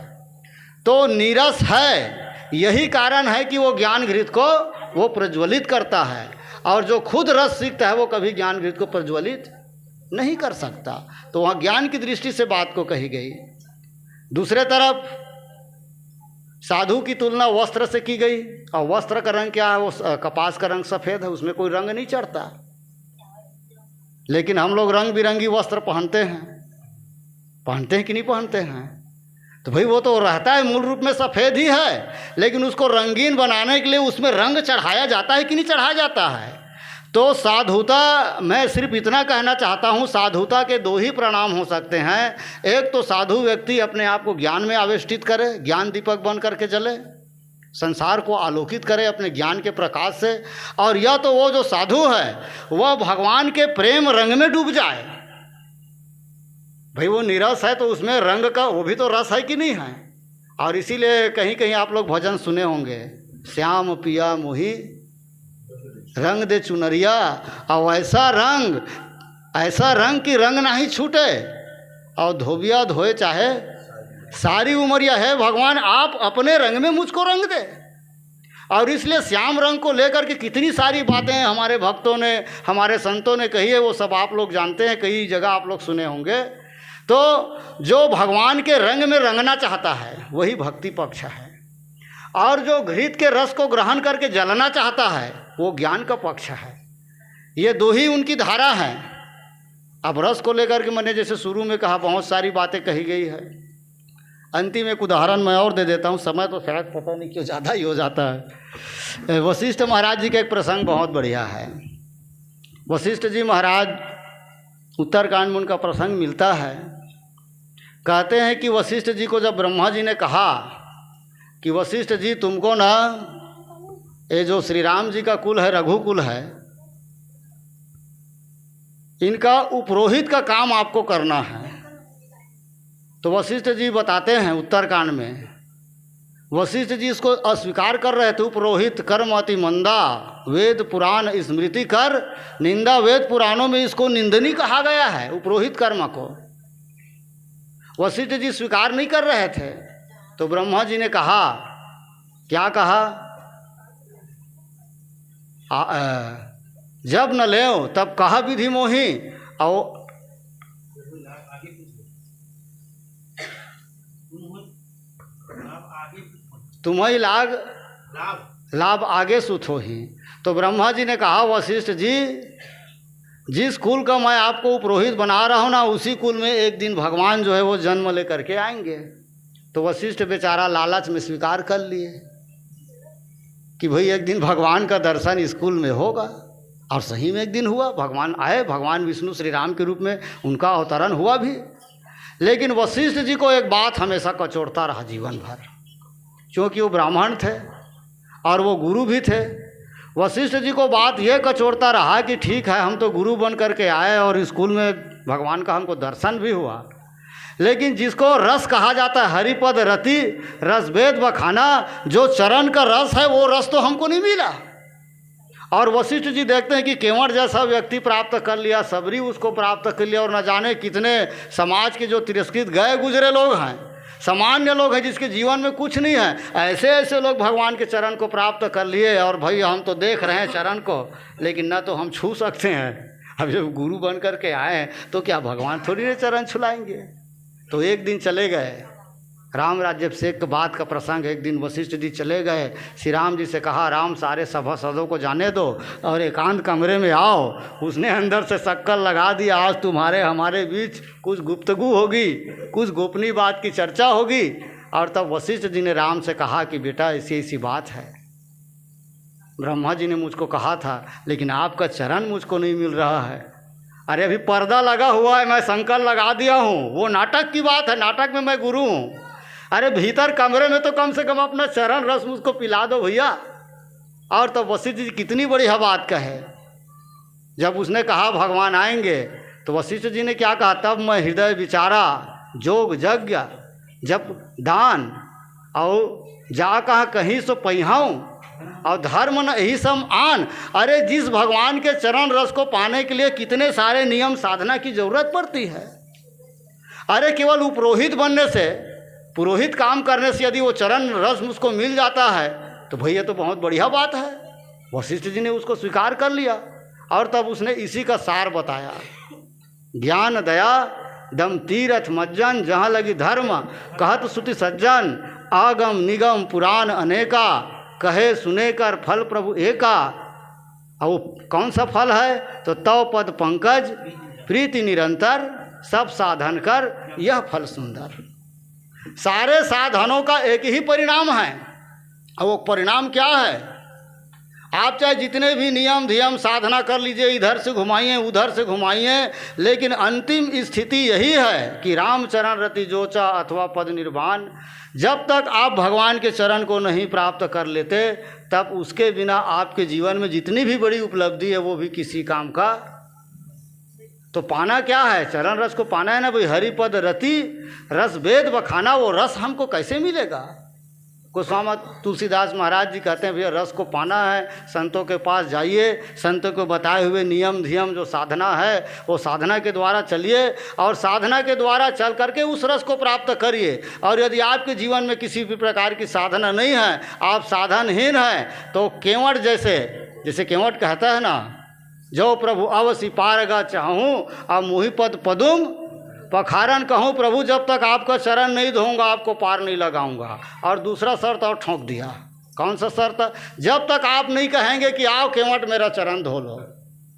तो नीरस है, यही कारण है कि वो ज्ञान घृत को वो प्रज्वलित करता है। और जो खुद रस सीखता है वो कभी ज्ञान घृत को प्रज्वलित नहीं कर सकता। तो वहाँ ज्ञान की दृष्टि से बात को कही गई। दूसरे तरफ साधु की तुलना वस्त्र से की गई, और वस्त्र का रंग क्या है? वो कपास का रंग सफ़ेद है, उसमें कोई रंग नहीं चढ़ता। लेकिन हम लोग रंग बिरंगी वस्त्र पहनते हैं कि नहीं पहनते हैं? तो भाई वो तो रहता है मूल रूप में सफ़ेद ही है, लेकिन उसको रंगीन बनाने के लिए उसमें रंग चढ़ाया जाता है कि नहीं चढ़ाया जाता है? तो साधुता, मैं सिर्फ इतना कहना चाहता हूँ, साधुता के दो ही परिणाम हो सकते हैं। एक तो साधु व्यक्ति अपने आप को ज्ञान में आवेष्टित करे, ज्ञान दीपक बन करके जले, संसार को आलोकित करे अपने ज्ञान के प्रकाश से, और या तो वो जो साधु है वह भगवान के प्रेम रंग में डूब जाए। भाई वो निरस है तो उसमें रंग का वो भी तो रस है कि नहीं है। और इसीलिए कहीं कहीं आप लोग भजन सुने होंगे, श्याम पिया मोही रंग दे चुनरिया, और ऐसा रंग कि रंग नहीं छूटे, और धोबिया धोए चाहे सारी उमरिया। है भगवान आप अपने रंग में मुझको रंग दे। और इसलिए श्याम रंग को लेकर के कितनी सारी बातें हमारे भक्तों ने, हमारे संतों ने कही है, वो सब आप लोग जानते हैं, कई जगह आप लोग सुने होंगे। तो जो भगवान के रंग में रंगना चाहता है वही भक्ति पक्ष है, और जो घृत के रस को ग्रहण करके जलना चाहता है वो ज्ञान का पक्ष है। ये दो ही उनकी धारा है। अब रस को लेकर के मैंने जैसे शुरू में कहा बहुत सारी बातें कही गई है। अंतिम एक उदाहरण मैं और दे देता हूँ, समय तो शायद पता नहीं क्यों ज़्यादा ही हो जाता है। वशिष्ठ महाराज जी का एक प्रसंग बहुत बढ़िया है। वशिष्ठ जी महाराज, उत्तरकांड में उनका प्रसंग मिलता है। कहते हैं कि वशिष्ठ जी को जब ब्रह्मा जी ने कहा कि वशिष्ठ जी तुमको ना ये जो श्री राम जी का कुल है, रघुकुल है, इनका उपरोहित का काम आपको करना है। तो वशिष्ठ जी बताते हैं उत्तरकांड में, वशिष्ठ जी इसको अस्वीकार कर रहे थे। उपरोहित कर्म अति मंदा, वेद पुराण स्मृति कर निंदा। वेद पुराणों में इसको निंदनीय कहा गया है, उपरोहित कर्म को। वशिष्ठ जी स्वीकार नहीं कर रहे थे। तो ब्रह्मा जी ने कहा, क्या कहा, जब न ले तब कहा विधि मोही, और तुम्हें लाभ आगे सुत हो ही। तो ब्रह्मा जी ने कहा, वशिष्ठ जी जिस कुल का मैं आपको पुरोहित बना रहा हूँ ना, उसी कुल में एक दिन भगवान जो है वो जन्म लेकर के आएंगे। तो वशिष्ठ बेचारा लालच में स्वीकार कर लिए कि भाई एक दिन भगवान का दर्शन स्कूल में होगा। और सही में एक दिन हुआ, भगवान आए, भगवान विष्णु श्री राम के रूप में उनका अवतरण हुआ भी। लेकिन वशिष्ठ जी को एक बात हमेशा कचोटता रहा जीवन भर, क्योंकि वो ब्राह्मण थे और वो गुरु भी थे। वशिष्ठ जी को बात ये कचोटता रहा कि ठीक है हम तो गुरु बन करके आए और स्कूल में भगवान का हमको दर्शन भी हुआ, लेकिन जिसको रस कहा जाता है, हरिपद रति रस वेद बखाना, जो चरण का रस है वो रस तो हमको नहीं मिला। और वशिष्ठ जी देखते हैं कि केवट जैसा व्यक्ति प्राप्त कर लिया, सबरी उसको प्राप्त कर लिया, और न जाने कितने समाज के जो तिरस्कृत गए गुजरे लोग हैं, सामान्य लोग हैं जिसके जीवन में कुछ नहीं है, ऐसे ऐसे लोग भगवान के चरण को प्राप्त कर लिए। और भाई हम तो देख रहे हैं चरण को, लेकिन न तो हम छू सकते हैं। अब जब गुरु बन करके आए तो क्या भगवान थोड़ी ना चरण छुलाएंगे। तो एक दिन चले गए, राम राज्याभिषेक के बाद का प्रसंग। एक दिन वशिष्ठ जी चले गए, श्री राम जी से कहा, राम सारे सभासदों को जाने दो और एकांत कमरे में आओ। उसने अंदर से शक्कर लगा दिया, आज तुम्हारे हमारे बीच कुछ गुफ्तगू होगी, कुछ गोपनीय बात की चर्चा होगी। और तब वशिष्ठ जी ने राम से कहा कि बेटा ऐसी ऐसी बात है, ब्रह्मा जी ने मुझको कहा था, लेकिन आपका चरण मुझको नहीं मिल रहा है। अरे अभी पर्दा लगा हुआ है, मैं शंकर लगा दिया हूँ, वो नाटक की बात है, नाटक में मैं गुरु हूँ। अरे भीतर कमरे में तो कम से कम अपना चरण रस मुझको पिला दो भैया। और तब वशिष्ठ जी कितनी बड़ी बात कहे, जब उसने कहा भगवान आएंगे, तो वशिष्ठ जी ने क्या कहा, तब मैं हृदय विचारा जोग यज्ञ जब दान और जा कहा कहीं सो पहियाऊँ और धर्म न यही सम आन। अरे जिस भगवान के चरण रस को पाने के लिए कितने सारे नियम साधना की जरूरत पड़ती है। अरे केवल उपरोहित बनने से, पुरोहित काम करने से यदि वो चरण रस मुझको मिल जाता है तो भैया तो बहुत बढ़िया बात है। वशिष्ठ जी ने उसको स्वीकार कर लिया। और तब उसने इसी का सार बताया, ज्ञान दया दम तीरथ मज्जन, जहाँ लगी धर्म कहत सुति सज्जन, आगम निगम पुराण अनेका, कहे सुने कर फल प्रभु एका। और वो कौन सा फल है, तो तव पद पंकज प्रीति निरंतर, सब साधन कर यह फल सुंदर। सारे साधनों का एक ही परिणाम है, और वो परिणाम क्या है, आप चाहे जितने भी नियम धियम साधना कर लीजिए, इधर से घुमाइए उधर से घुमाइए, लेकिन अंतिम स्थिति यही है कि रामचरण रति जोचा अथवा पद निर्वाण। जब तक आप भगवान के चरण को नहीं प्राप्त कर लेते, तब उसके बिना आपके जीवन में जितनी भी बड़ी उपलब्धि है वो भी किसी काम का। तो पाना क्या है? चरण रस को पाना है ना भाई। हरिपद रति रस वेद बखाना, वो रस हमको कैसे मिलेगा? गोस्वामी तुलसीदास महाराज जी कहते हैं भैया रस को पाना है, संतों के पास जाइए, संतों को बताए हुए नियम धियम जो साधना है वो साधना के द्वारा चलिए, और साधना के द्वारा चल करके उस रस को प्राप्त करिए। और यदि आपके जीवन में किसी भी प्रकार की साधना नहीं है, आप साधनहीन हैं, तो केवट जैसे केवट कहता है ना, जो प्रभु अवसि पारगा चाहूँ अब मुहि पद पदुम पखारन कहूँ, प्रभु जब तक आपका चरण नहीं धोऊंगा आपको पार नहीं लगाऊंगा। और दूसरा शर्त और ठोक दिया। कौन सा शर्त? जब तक आप नहीं कहेंगे कि आओ केवट मेरा चरण धो लो।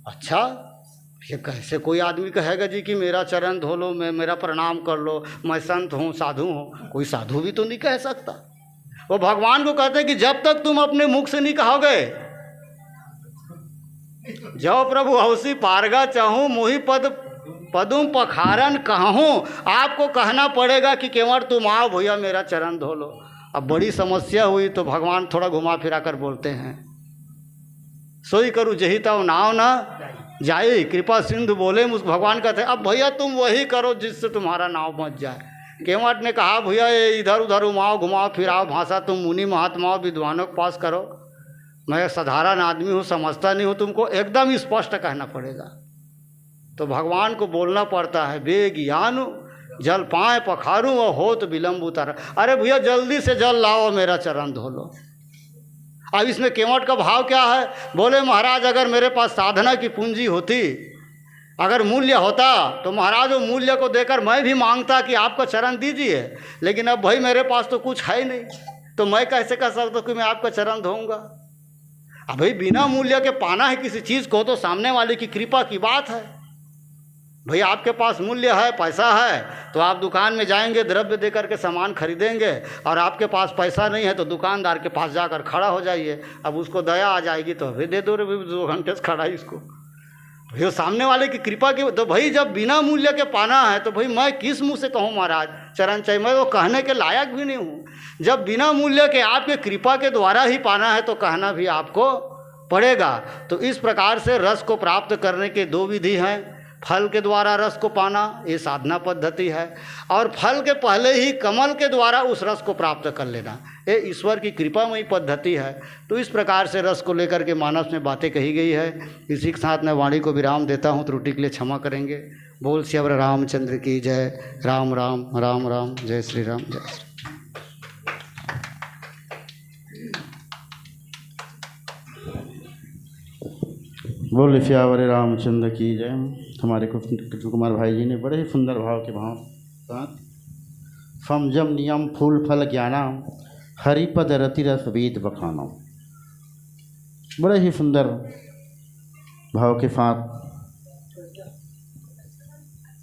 अच्छा, ये कैसे कोई आदमी कहेगा जी कि मेरा चरण धो लो, मैं मेरा प्रणाम कर लो, मैं संत हूँ साधु हूँ? कोई साधु भी तो नहीं कह सकता। वो भगवान को कहते हैं कि जब तक तुम अपने मुख से नहीं कहोगे, जो प्रभु अवसि पारगा चाहूँ मुहि पद पदुम पखारन कहूँ, आपको कहना पड़ेगा कि केवट तुम आओ भैया मेरा चरण धो लो। अब बड़ी समस्या हुई तो भगवान थोड़ा घुमा फिरा कर बोलते हैं, सोई करूँ जही तव नाव ना जाए, कृपा सिंधु बोले मुझ। भगवान कहते हैं अब भैया तुम वही करो जिससे तुम्हारा नाव बच जाए। केवट ने कहा भैया ये इधर उधर घुमाओ फिराओ भाषा तुम मुनि महात्माओं विद्वानों के पास करो, मैं साधारण आदमी हूँ, समझता नहीं हूँ, तुमको एकदम स्पष्ट कहना पड़ेगा। तो भगवान को बोलना पड़ता है, बेज्ञान जल पाए पखारूं और होत विलम्ब उतर। अरे भैया जल्दी से जल लाओ मेरा चरण धो लो। अब इसमें केवट का भाव क्या है? बोले महाराज अगर मेरे पास साधना की पूंजी होती, अगर मूल्य होता तो महाराज वो मूल्य को देकर मैं भी मांगता कि आपका चरण दीजिए, लेकिन अब भाई मेरे पास तो कुछ है नहीं, तो मैं कैसे कह सकता हूँ कि मैं आपका चरण धोऊंगा? अब भाई बिना मूल्य के पाना है किसी चीज़ को तो सामने वाले की कृपा की बात है। भाई आपके पास मूल्य है, पैसा है, तो आप दुकान में जाएंगे, द्रव्य दे करके सामान खरीदेंगे, और आपके पास पैसा नहीं है तो दुकानदार के पास जाकर खड़ा हो जाइए। अब उसको दया आ जाएगी तो अभी दे दो रे 2 घंटे से खड़ा है इसको, भाई सामने वाले की कृपा की। तो भाई जब बिना मूल्य के पाना है तो भाई मैं किस मुँह से कहूँ महाराज चरण चाहिए? मैं वो कहने के लायक भी नहीं हूँ। जब बिना मूल्य के आपके कृपा के द्वारा ही पाना है तो कहना भी आपको पड़ेगा। तो इस प्रकार से रस को प्राप्त करने के 2 विधि हैं। फल के द्वारा रस को पाना ये साधना पद्धति है, और फल के पहले ही कमल के द्वारा उस रस को प्राप्त कर लेना ये ईश्वर की कृपामयी पद्धति है। तो इस प्रकार से रस को लेकर के मानस में बातें कही गई है। इसी के साथ मैं वाणी को विराम देता हूँ, त्रुटि के लिए क्षमा करेंगे। बोल श्री रामचंद्र की जय। राम राम राम राम, जय श्री राम, जय श्री। बोल श्यावर रामचंद्र की जय। हमारे कृष्ण कुमार भाई जी ने बड़े ही सुंदर भाव के भाव साथ फम जम नियम फूल फल ज्ञाना हरिपद रति रस वेद बखाना, बड़े ही सुंदर भाव के साथ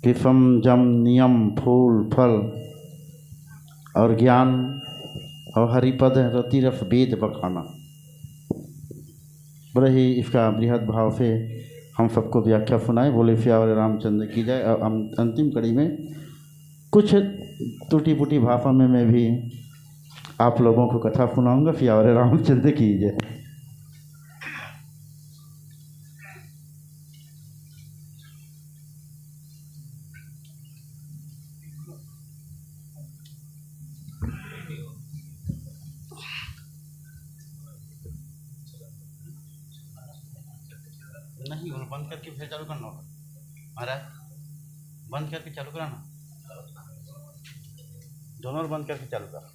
कि फम जम नियम फूल फल और ज्ञान और हरिपद रति रस वेद बखाना, बड़े ही इसका बृहद भाव से हम सबको व्याख्या सुनाए। बोले श्यावर रामचंद्र की जय। और अंतिम कड़ी में कुछ टूटी फूटी भाषा में मैं भी आप लोगों को कथा सुनाऊंगा। श्यावर रामचंद्र की जय। नहीं बंद करके फिर चालू करना होगा महाराज, बंद करके चालू कराना, दोनों बंद करके चालू करा।